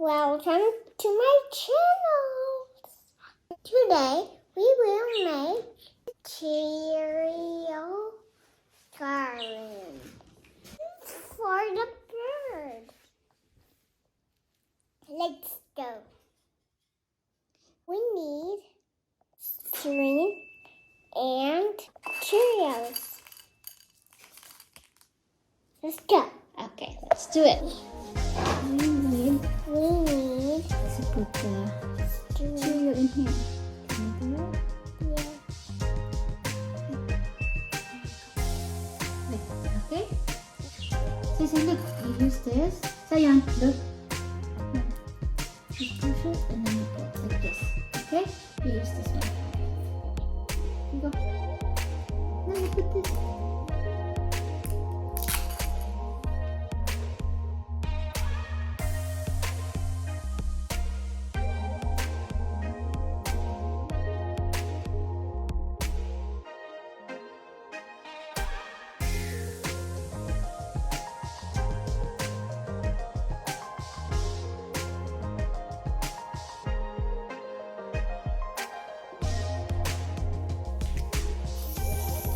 Welcome to my channel. Today we will make Cheerio garland for the bird. Let's go. We need string and Cheerios. Let's go. Okay, let's do it. We need Let's put the Cheerio in here. Can you do it? Yeah. Okay? Sissy, look. You use this. Sayan, look. You push it and then you go like this. Okay? You use this one. You go. Now you put this.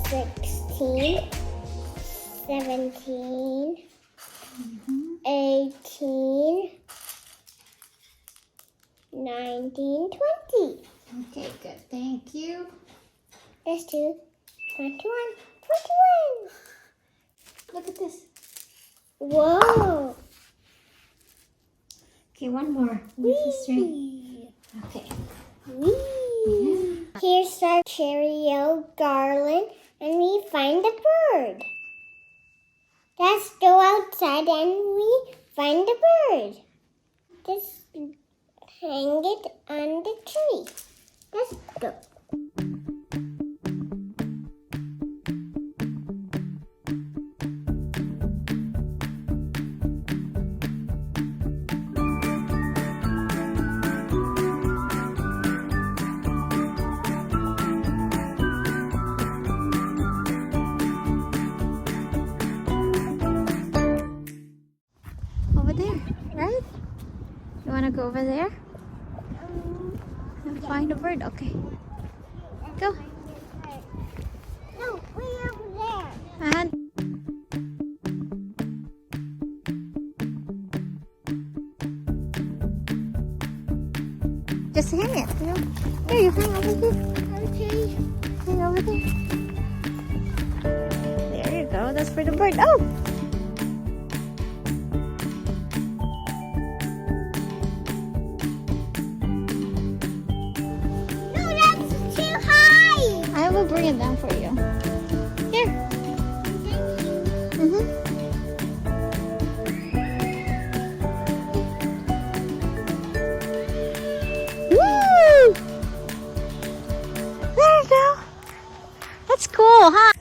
$16, $17, $18, $19, $20. Okay, good. Thank you. Let's do 21, 21. Look at this. Whoa. Okay, one more. Use the string. Whee. Okay. Whee. Here's our Cheerio garland, and we find the bird. Let's go outside and we find the bird. Just hang it on the tree. Let's go. Over there, right? You wanna go over there and find a bird? Okay. Go. No, way over there. And just hang it. You know? Here, you hang over here. Okay. Hang over there. There you go. That's for the bird. Oh! No, that's too high. I will bring it down for you. Here. Woo! There you go. That's cool, huh?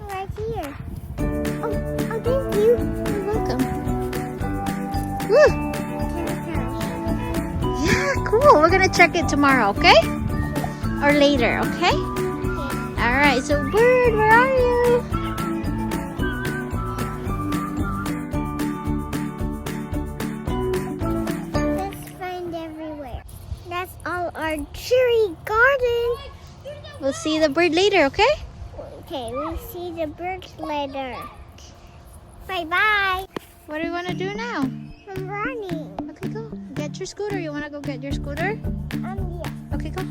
Right here. Oh, thank you. You're welcome. Woo! Yeah, cool. We're gonna check it tomorrow, okay? Or later, okay? Alright, so bird, where are you? Let's find everywhere. That's all our cherry garden. We'll see the bird later, okay? Okay, we'll see the birds later. Bye-bye. What do you want to do now? I'm running. Okay, go. Get your scooter. You want to go get your scooter? Yeah. Okay, go.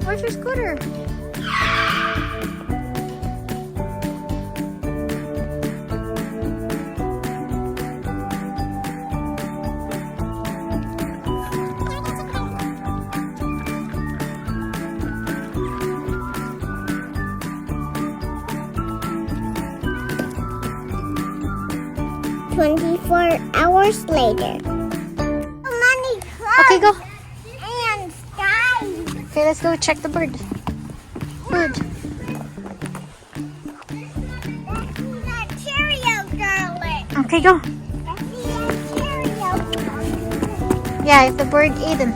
Where's your scooter? $24 later. Money, Okay, go. and sky. Okay, let's go check the bird. Bird. Let's see that Cheerio garland. Okay, go. Let's see that Cheerio garland. Yeah, if the bird ate them.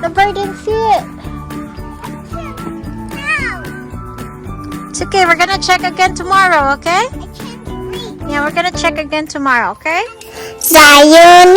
The bird didn't see it. No. It's okay. We're gonna check again tomorrow, okay? I can't read. Yeah, we're gonna check again tomorrow, okay? Sayonara.